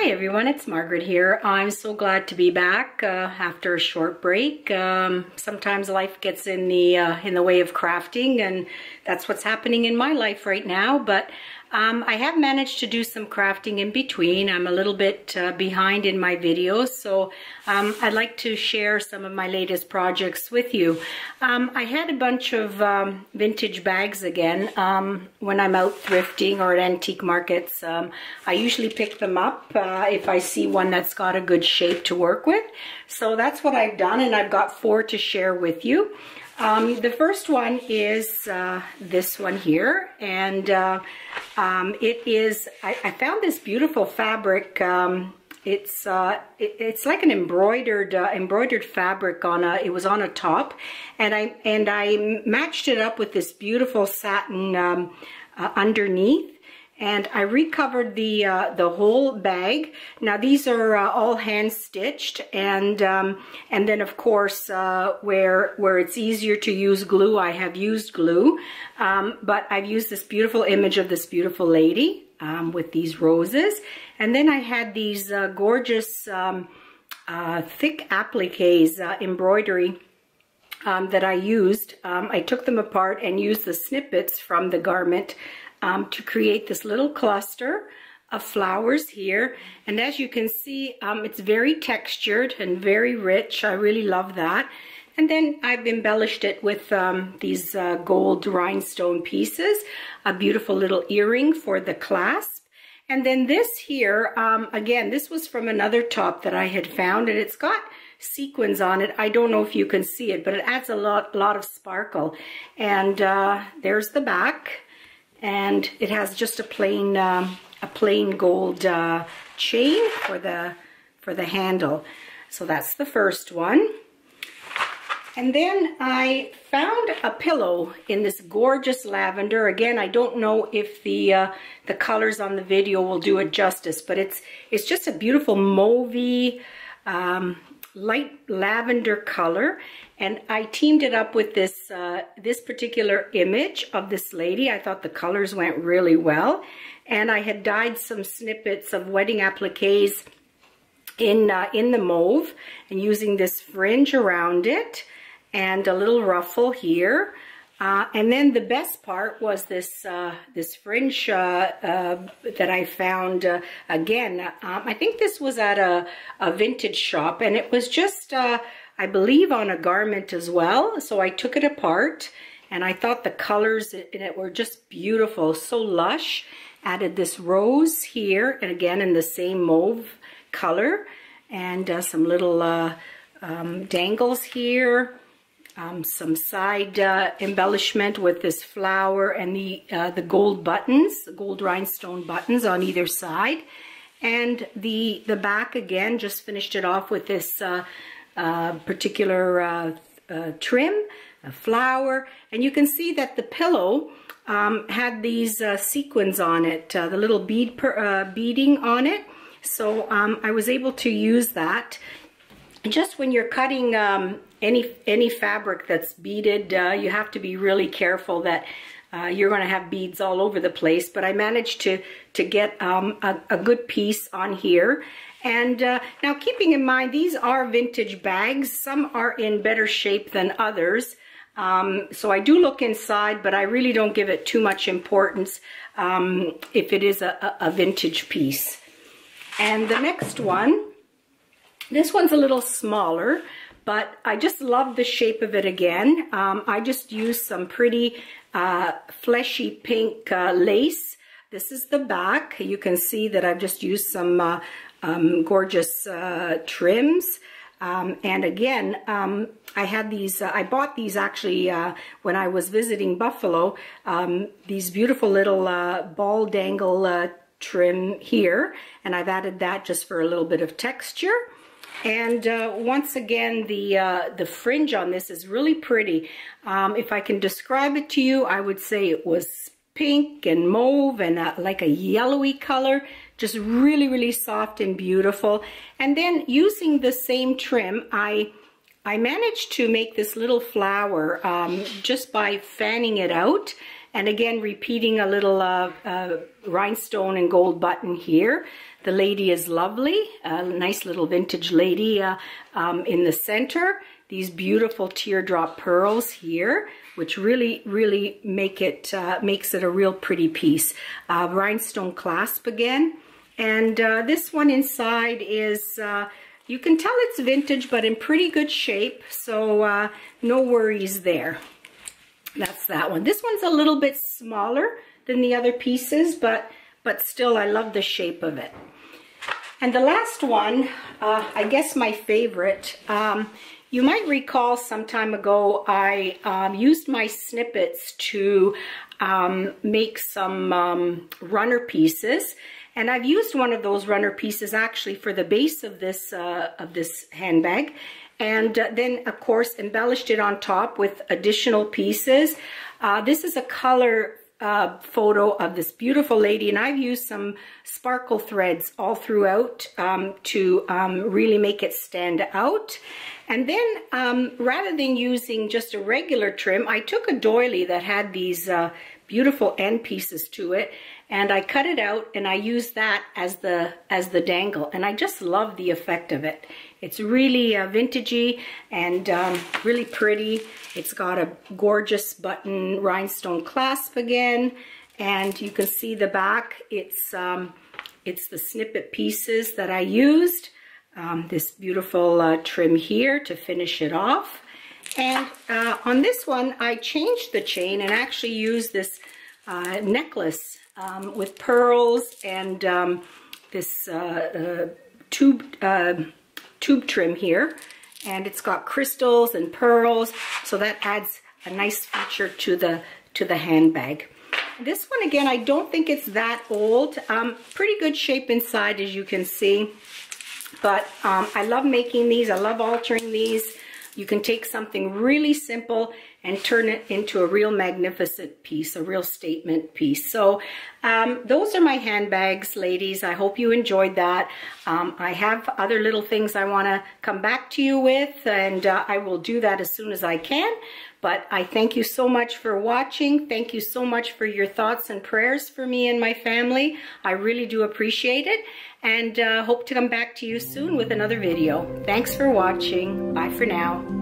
Hi everyone, it's Margaret here. I'm so glad to be back after a short break. Sometimes life gets in the way of crafting, and that's what's happening in my life right now. But I have managed to do some crafting in between. I'm a little bit behind in my videos, so I'd like to share some of my latest projects with you. I had a bunch of vintage bags again. When I'm out thrifting or at antique markets, I usually pick them up if I see one that's got a good shape to work with. So that's what I've done, and I've got 4 to share with you. The first one is this one here, and it is, I found this beautiful fabric. It's like an embroidered fabric on a, it was on a top, and I matched it up with this beautiful satin underneath. And I recovered the whole bag. Now these are all hand stitched, and then of course where it's easier to use glue, I have used glue. But I've used this beautiful image of this beautiful lady with these roses, and then I had these gorgeous thick appliques embroidery that I used. I took them apart and used the snippets from the garment to create this little cluster of flowers here. And as you can see, it's very textured and very rich. I really love that. And then I've embellished it with these gold rhinestone pieces, a beautiful little earring for the clasp. And then this here, again, this was from another top that I had found, and it's got sequins on it. I don't know if you can see it, but it adds a lot of sparkle. And there's the back. And it has just a plain gold chain for the handle. So that's the first one. And then I found a pillow in this gorgeous lavender. Again, I don't know if the colors on the video will do it justice, but it's just a beautiful mauvey, light lavender color, and I teamed it up with this this particular image of this lady. I thought the colors went really well, and I had dyed some snippets of wedding appliques in the mauve, and using this fringe around it and a little ruffle here. And then the best part was this this fringe that I found again. I think this was at a vintage shop, and it was just I believe on a garment as well. So I took it apart, and I thought the colors in it were just beautiful, so lush. Added this rose here, and again in the same mauve color, and some little dangles here. Some side embellishment with this flower and the gold buttons, the gold rhinestone buttons on either side, and the back again. Just finished it off with this particular trim, a flower, and you can see that the pillow had these sequins on it, the little beading on it. So I was able to use that. Just when you're cutting any fabric that's beaded, you have to be really careful that you're going to have beads all over the place. But I managed to get a good piece on here. And now, keeping in mind, these are vintage bags. Some are in better shape than others. So I do look inside, but I really don't give it too much importance if it is a vintage piece. And the next one, this one's a little smaller, but I just love the shape of it again. I just used some pretty fleshy pink lace. This is the back. You can see that I've just used some gorgeous trims. And again, I had these, I bought these actually when I was visiting Buffalo, these beautiful little ball dangle trim here. And I've added that just for a little bit of texture. And once again, the fringe on this is really pretty. If I can describe it to you, I would say it was pink and mauve and like a yellowy color, just really, really soft and beautiful. And then using the same trim, I managed to make this little flower just by fanning it out. And again, repeating a little rhinestone and gold button here. The lady is lovely, a nice little vintage lady in the center. These beautiful teardrop pearls here, which really makes it a real pretty piece. Rhinestone clasp again. And this one inside is, you can tell it's vintage, but in pretty good shape. So no worries there. That's that one. This one's a little bit smaller than the other pieces, but still I love the shape of it. And the last one, I guess my favorite, you might recall some time ago I used my snippets to make some runner pieces. And I've used one of those runner pieces actually for the base of this handbag. And then, of course, embellished it on top with additional pieces. This is a color photo of this beautiful lady, and I've used some sparkle threads all throughout to really make it stand out. And then rather than using just a regular trim, I took a doily that had these beautiful end pieces to it, and I cut it out and I used that as the dangle, and I just love the effect of it. It's really vintagey and really pretty. It's got a gorgeous button rhinestone clasp again, and you can see the back. It's the snippet pieces that I used. This beautiful trim here to finish it off. And on this one, I changed the chain and actually used this necklace with pearls and this tube trim here, and it's got crystals and pearls, so that adds a nice feature to the handbag. This one again, I don't think it's that old. Pretty good shape inside, as you can see, but I love making these. I love altering these. You can take something really simple and turn it into a real magnificent piece, a real statement piece. So those are my handbags, ladies. I hope you enjoyed that. I have other little things I want to come back to you with, and I will do that as soon as I can. But I thank you so much for watching. Thank you so much for your thoughts and prayers for me and my family. I really do appreciate it, and hope to come back to you soon with another video. Thanks for watching. Bye for now.